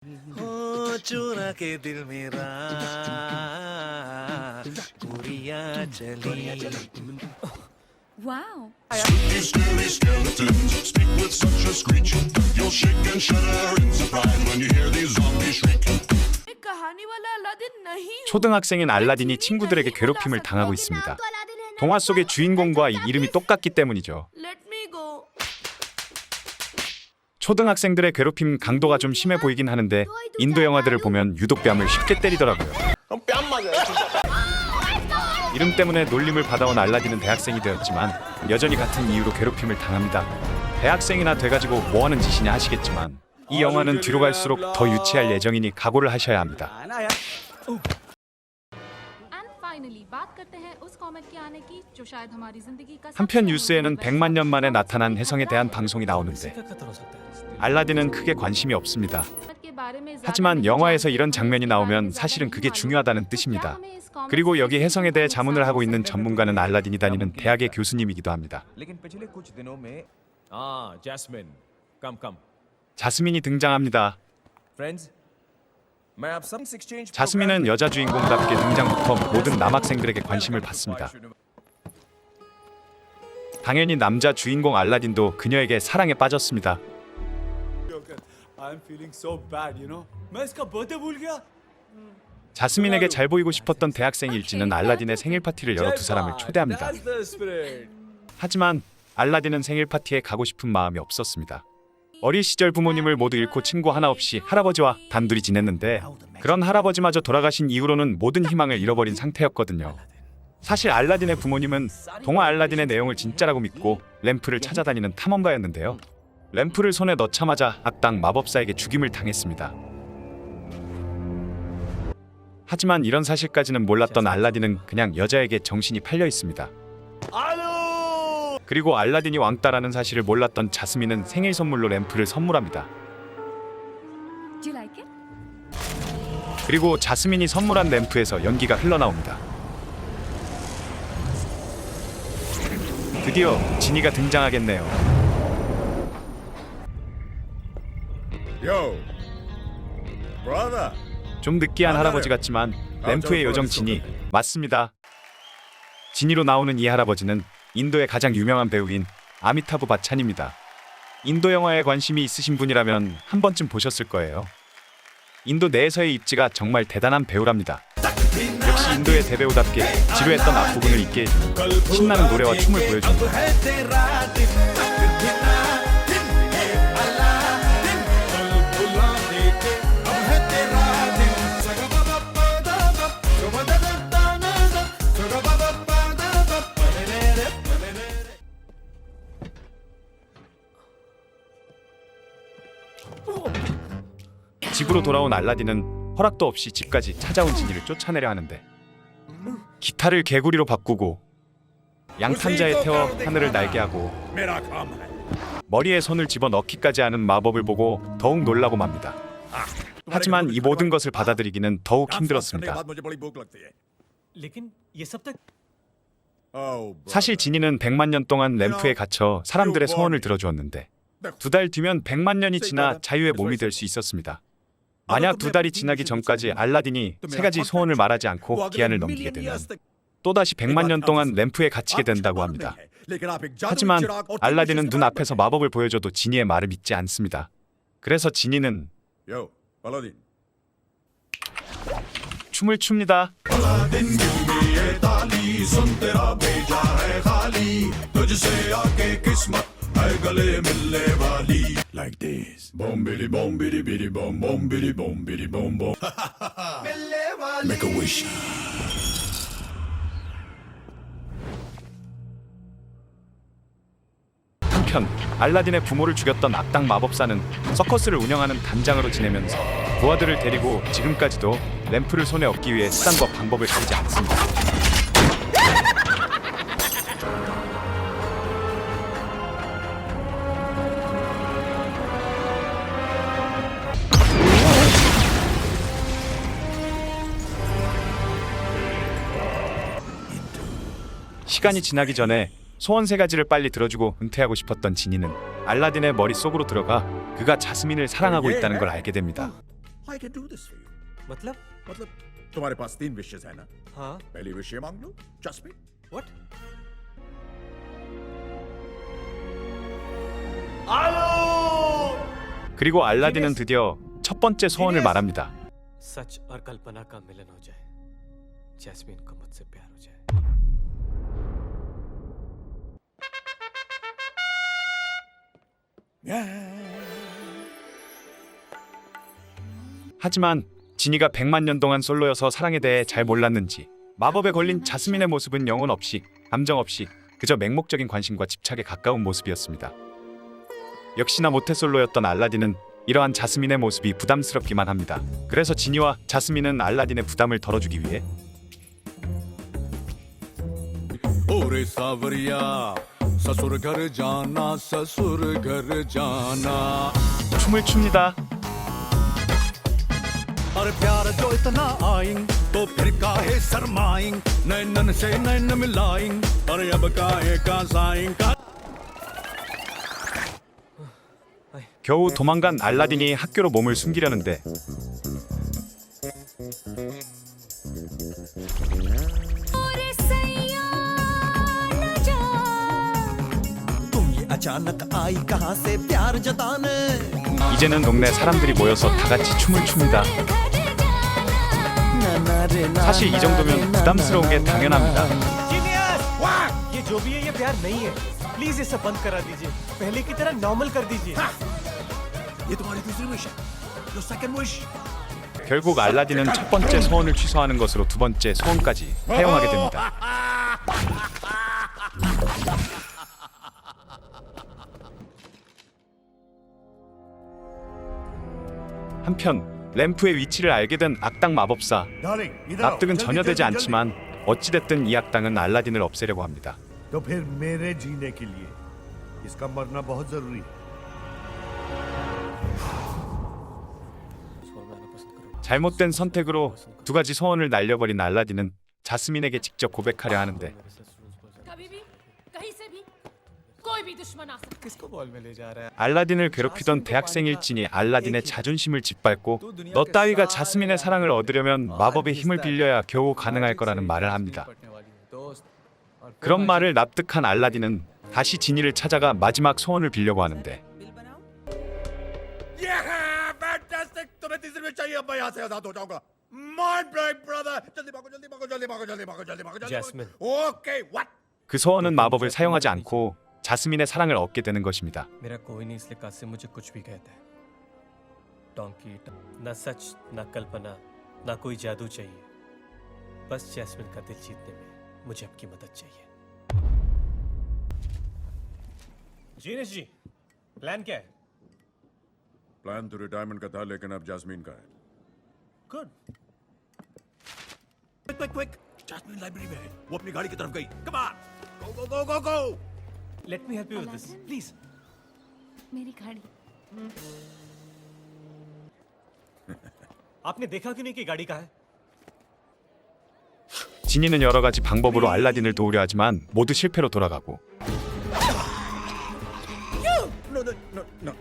हो चुरा के दिल मेरा गुड़िया चली. Wow. Spooky, scary skeletons speak with such a screech. You'll shake and shudder in surprise when you hear these zombies shriek. कहानी वाला अलादीन नहीं. 초등학생인 알라딘이 친구들에게 괴롭힘을 당하고 있습니다. 동화 속의 주인공과 이름이 똑같기 때문이죠. Let me go. 초등학생들의 괴롭힘 강도가 좀 심해 보이긴 하는데 인도 영화들을 보면 유독 뺨을 쉽게 때리더라고요. 뺨 맞아요 진짜. 이름 때문에 놀림을 받아온 알라딘은 대학생이 되었지만 여전히 같은 이유로 괴롭힘을 당합니다. 대학생이나 돼가지고 뭐하는 짓이냐 하시겠지만 이 영화는 뒤로 갈수록 더 유치할 예정이니 각오를 하셔야 합니다. 한편 뉴스에는 100만 년 만에 나타난 혜성에 대한 방송이 나오는데 알라딘은 크게 관심이 없습니다. 하지만 영화에서 이런 장면이 나오면 사실은 그게 중요하다는 뜻입니다. 그리고 여기 혜성에 대해 자문을 하고 있는 전문가는 알라딘이 다니는 대학의 교수님이기도 합니다. 자스민이 등장합니다. 자스민은 여자 주인공답게 등장부터 모든 남학생들에게 관심을 받습니다. 당연히 남자 주인공 알라딘도 그녀에게 사랑에 빠졌습니다. 자스민에게 잘 보이고 싶었던 대학생 일진은 알라딘의 생일 파티를 열어 두 사람을 초대합니다. 하지만 알라딘은 생일 파티에 가고 싶은 마음이 없었습니다. 어린 시절 부모님을 모두 잃고 친구 하나 없이 할아버지와 단둘이 지냈는데 그런 할아버지마저 돌아가신 이후로는 모든 희망을 잃어버린 상태였거든요. 사실 알라딘의 부모님은 동화 알라딘의 내용을 진짜라고 믿고 램프를 찾아다니는 탐험가였는데요. 램프를 손에 넣자마자 악당 마법사에게 죽임을 당했습니다. 하지만 이런 사실까지는 몰랐던 알라딘은 그냥 여자에게 정신이 팔려 있습니다. 그리고 알라딘이 왕따라는 사실을 몰랐던 자스민은 생일 선물로 램프를 선물합니다. Do you like it? 그리고 자스민이 선물한 램프에서 연기가 흘러나옵니다. 드디어 지니가 등장하겠네요. Yo, brother. 좀 느끼한 할아버지 같지만 램프의 요정 지니 맞습니다. 지니로 나오는 이 할아버지는 인도의 가장 유명한 배우인 아미타브 바찬입니다. 인도 영화에 관심이 있으신 분이라면 한 번쯤 보셨을 거예요. 인도 내에서의 입지가 정말 대단한 배우랍니다. 역시 인도의 대배우답게 지루했던 앞부분을 잊게 해주고 신나는 노래와 춤을 보여줍니다. 집으로 돌아온 알라딘은 허락도 없이 집까지 찾아온 지니를 쫓아내려 하는데 기타를 개구리로 바꾸고 양탄자에 태워 하늘을 날게 하고 머리에 손을 집어넣기까지 하는 마법을 보고 더욱 놀라고 맙니다. 하지만 이 모든 것을 받아들이기는 더욱 힘들었습니다. 사실 지니는 100만 년 동안 램프에 갇혀 사람들의 소원을 들어주었는데 2달 뒤면 100만 년이 지나 자유의 몸이 될 수 있었습니다. 만약 2달이 지나기 전까지 알라딘이 3가지 소원을 말하지 않고 기한을 넘기게 되면 또다시 100만 년 동안 램프에 갇히게 된다고 합니다. 하지만 알라딘은 눈앞에서 마법을 보여줘도 지니의 말을 믿지 않습니다. 그래서 지니는 춤을 춥니다. Like this. Boom biddy boom biddy biddy boom boom biddy boom biddy boom boom. Make a wish. 한편 알라딘의 부모를 죽였던 악당 마법사는 서커스를 운영하는 단장으로 지내면서 부하들을 데리고 지금까지도 램프를 손에 얻기 위해 수단과 방법을 가리지 않습니다. 시간이 지나기 전에 소원 3가지를 빨리 들어주고 은퇴하고 싶었던 지니는 알라딘의 머릿속으로 들어가 그가 자스민을 사랑하고 있다는 걸 알게 됩니다. I can do this for you. मतलब मतलब तुम्हारे पास 3 विशेस है ना? हाँ पहली विश ये मांग लो, jasmine. What 그리고 알라딘은 드디어 첫 번째 소원을 말합니다. सच और कल्पना का मिलन हो जाए जैस्मीन को मुझसे प्यार हो जाए 하지만 지니가 100만 년 동안 솔로여서 사랑에 대해 잘 몰랐는지 마법에 걸린 자스민의 모습은 영혼 없이 감정 없이 그저 맹목적인 관심과 집착에 가까운 모습이었습니다. 역시나 모태솔로였던 알라딘은 이러한 자스민의 모습이 부담스럽기만 합니다. 그래서 지니와 자스민은 알라딘의 부담을 덜어주기 위해 ओरे सावरिया ससुर घर जाना ससुर घर जाना 춤을 춥니다. अरे प्यार जो इतना आएंग तो फिर काहे शर्माएंग नैनन से नैन मिलाएंग अरे अब काहे का साएंग का 겨우 도망간 알라딘이 학교로 몸을 숨기려는데 이제는 동네 사람들이 모여서 다 같이 춤을 춥니다. 사실 이 정도면 부담스러운 게 당연합니다. ये जो भी है ये प्यार नहीं है प्लीज इसे बंद करा दीजिए पहले की तरह नॉर्मल कर दीजिए ये तुम्हारी दूसरी विश है. Your second wish. 결국 알라딘은 첫 번째 소원을 취소하는 것으로 두 번째 소원까지 사용하게 됩니다. 한편 램프의 위치를 알게 된 악당 마법사 Darling, इधर आओ. 납득은 जल्दी, 전혀 되지 जल्दी, 않지만 어찌됐든 이 악당은 알라딘을 없애려고 합니다. जल्दी. तो फिर मेरे जीने के लिए इसका मरना बहुत जरूरी है. 잘못된 선택으로 두 가지 소원을 날려버린 알라딘은 자스민에게 직접 고백하려 하는데 कभी भी कहीं से भी कोई भी दुश्मन आ सकता किसको बॉल में ले जा रहा है 알라딘을 괴롭히던 대학생 일진이 알라딘의 자존심을 짓밟고 너 따위가 자스민의 사랑을 얻으려면 마법의 힘을 빌려야 겨우 가능할 거라는 말을 합니다. 그런 말을 납득한 알라딘은 다시 지니를 찾아가 마지막 소원을 빌려고 하는데 Fantastic. तुम्हें तीसरी विश चाहिए. अब मैं यहाँ से आजाद हो जाऊंगा. Mind blowing, brother. जल्दी भागो, जल्दी भागो, जल्दी भागो, जल्दी भागो, जल्दी भागो, जल्दी Jasmine. भागो. Okay, what? 그 소원은 마법을 사용하지 않고 자스민의 사랑을 얻게 되는 것입니다. मेरा कोई नहीं इसलिए कासिम मुझे कुछ भी कहता है डोंकी ना सच ना कल्पना ना कोई जादू चाहिए बस जैस्मिन का दिल जीतने में मुझे आपकी मदद चाहिए जीनेश जी प्लान क्या है प्लान तो रिटायरमेंट का था लेकिन अब जास्मीन का है. Good Quick, quick. Jasmine library में है. वो अपनी गाड़ी की तरफ गई. Come on. Go, go, go, go, go. Let me help you with this please मेरी गाड़ी आपने देखा क्यों नहीं कि गाड़ी कहाँ है 지니는 여러 가지 방법으로 알라딘을 도우려 하지만 모두 실패로 돌아가고 No, no, no, no.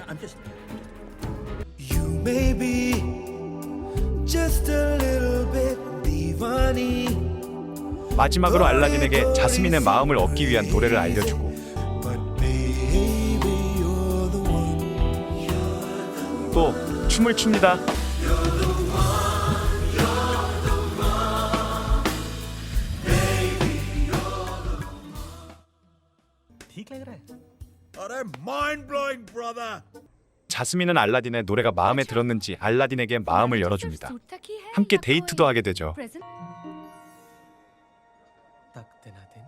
I'm just. You may be just a little bit divani, 마지막으로 알라딘에게 자스민의 마음을 얻기 위한 노래를 알려주고 but baby you're the one. 또 춤을 춥니다. ठीक लग रहा है अरे mind blowing, brother. 자스민은 알라딘의 노래가 마음에 들었는지 알라딘에게 마음을 열어줍니다. सूट तक ही है 함께 या 데이트도 कोई 하게 되죠. present? तक दिना दिन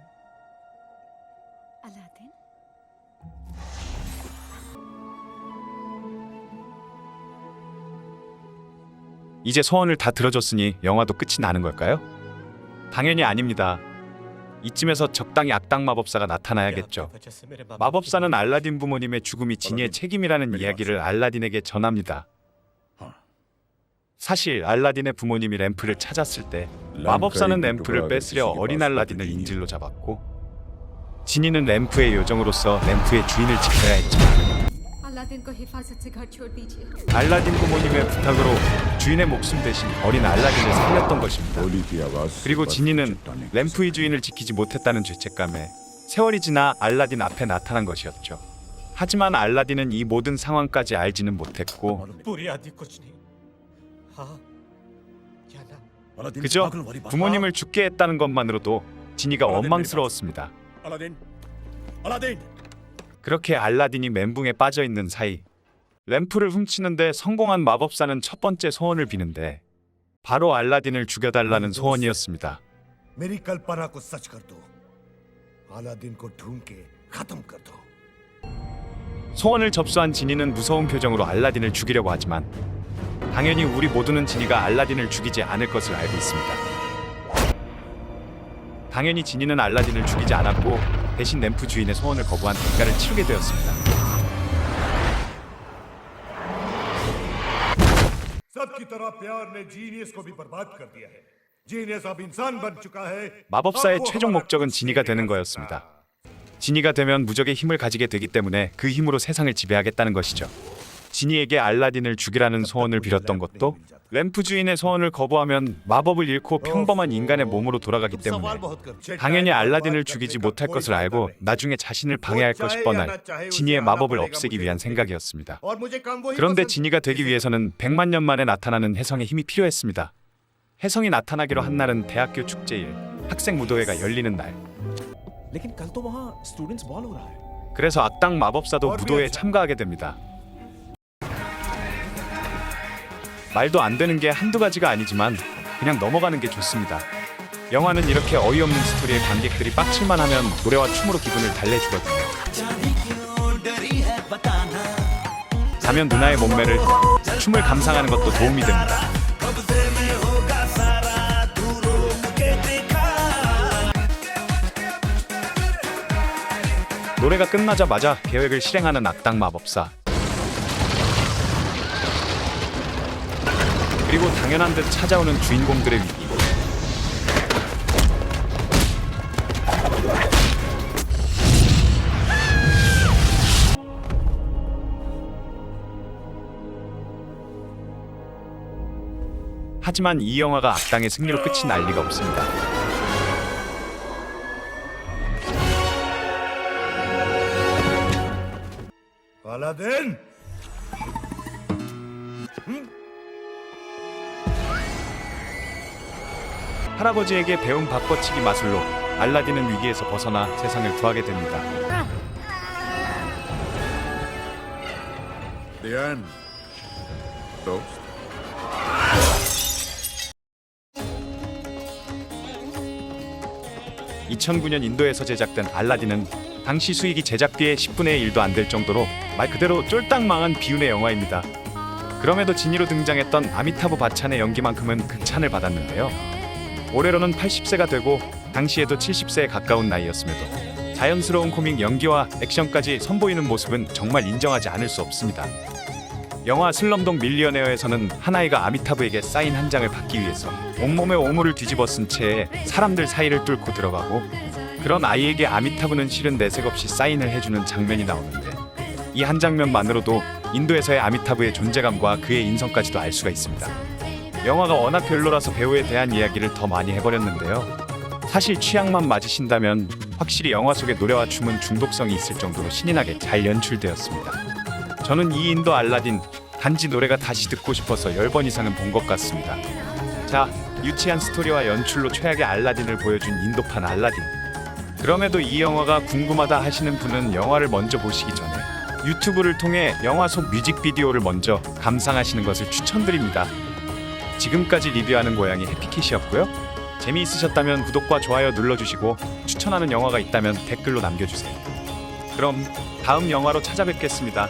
अलादीन 이제 소원을 다 들어줬으니 영화도 끝이 나는 걸까요? 당연히 아닙니다. 이쯤에서 적당히 악당 마법사가 나타나야겠죠. 마법사는 알라딘 부모님의 죽음이 지니의 책임이라는 이야기를 알라딘에게 전합니다. 사실 알라딘의 부모님이 램프를 찾았을 때 마법사는 램프를 뺏으려 어린 알라딘을 인질로 잡았고 지니는 램프의 요정으로서 램프의 주인을 지켜야 했죠. अलादीन को हिफाजत से घर छोड़ दीजिए। 알라딘 부모님의 부탁으로 주인의 목숨 대신 어린 알라딘을 살렸던 것입니다. 그리고 지니는 램프의 주인을 지키지 못했다는 죄책감에 세월이 지나 알라딘 앞에 나타난 것이었죠. 하지만 알라딘은 이 모든 상황까지 알지는 못했고 पूरी आदि कुछ नहीं हाँ या ना 그저 부모님을 죽게 했다는 것만으로도 지니가 원망스러웠습니다. Aladdin Aladdin 그렇게 알라딘이 멘붕에 빠져 있는 사이 램프를 훔치는데 성공한 마법사는 첫 번째 소원을 비는데 바로 알라딘을 죽여달라는 소원이었습니다. मेरी कल्पना को सच कर दो अलादीन को ढूंढ के खत्म कर दो 소원을 접수한 지니는 무서운 표정으로 알라딘을 죽이려고 하지만 당연히 우리 모두는 지니가 알라딘을 죽이지 않을 것을 알고 있습니다. 당연히 지니는 알라딘을 죽이지 않았고 대신 램프 주인의 소원을 거부한 대가를 치르게 되었습니다. सबकी तरह प्यार ने जीनियस को भी बर्बाद कर दिया है जीनियस अब इंसान बन चुका है 마법사의 최종 목적은 지니가 되는 거였습니다. 지니가 되면 무적의 힘을 가지게 되기 때문에 그 힘으로 세상을 지배하겠다는 것이죠. 지니에게 알라딘을 죽이라는 소원을 빌었던 것도 램프 주인의 소원을 거부하면 마법을 잃고 평범한 인간의 몸으로 돌아가기 때문에 당연히 알라딘을 죽이지 못할 것을 알고 나중에 자신을 방해할 것이 뻔한 지니의 마법을 없애기 위한 생각이었습니다. 그런데 지니가 되기 위해서는 100만 년 만에 나타나는 혜성의 힘이 필요했습니다. 혜성이 나타나기로 한 날은 대학교 축제일 학생 무도회가 열리는 날. लेकिन कल तो वहाँ स्टूडेंट्स बॉल हो रहा है। 그래서 악당 마법사도 무도회에 참가하게 됩니다. 말도 안 되는 게 한두 가지가 아니지만 그냥 넘어가는 게 좋습니다. 영화는 이렇게 어이없는 스토리에 관객들이 빡칠만 하면 노래와 춤으로 기분을 달래주거든요. 자면 누나의 몸매를 춤을 감상하는 것도 도움이 됩니다. 노래가 끝나자마자 계획을 실행하는 악당 마법사. 그리고 당연한 듯 찾아오는 주인공들의 위기. 하지만 이 영화가 악당의 승리로 끝이 날 리가 없습니다. अलादीन 할아버지에게 배운 바꿔치기 마술로 알라딘은 위기에서 벗어나 세상을 구하게 됩니다. The end. Toast. (2009년) 인도에서 제작된 알라딘은 당시 수익이 제작비의 10분의 1도 안 될 정도로 말 그대로 쫄딱 망한 비운의 영화입니다. 그럼에도 진이로 등장했던 아미타브 바찬의 연기만큼은 극찬을 받았는데요. 올해로는 80세가 되고 당시에도 70세에 가까운 나이였음에도 자연스러운 코믹 연기와 액션까지 선보이는 모습은 정말 인정하지 않을 수 없습니다. 영화 슬럼독 밀리어네어에서는 한 아이가 아미타브에게 사인 한 장을 받기 위해서 온몸에 오물을 뒤집어 쓴 채 사람들 사이를 뚫고 들어가고 그런 아이에게 아미타브는 실은 내색 없이 사인을 해주는 장면이 나오는데 이 한 장면만으로도 인도에서의 아미타브의 존재감과 그의 인성까지도 알 수가 있습니다. 영화가 워낙 별로라서 배우에 대한 이야기를 더 많이 해버렸는데요. 사실 취향만 맞으신다면 확실히 영화 속의 노래와 춤은 중독성이 있을 정도로 신이 나게 잘 연출되었습니다. 저는 이 인도 알라딘 단지 노래가 다시 듣고 싶어서 10번 이상은 본 것 같습니다. 자, 유치한 스토리와 연출로 최악의 알라딘을 보여준 인도판 알라딘. 그럼에도 이 영화가 궁금하다 하시는 분은 영화를 먼저 보시기 전에 유튜브를 통해 영화 속 뮤직비디오를 먼저 감상하시는 것을 추천드립니다. 지금까지 리뷰하는 고양이 해피캣이었고요. 재미있으셨다면 구독과 좋아요 눌러주시고 추천하는 영화가 있다면 댓글로 남겨주세요. 그럼 다음 영화로 찾아뵙겠습니다.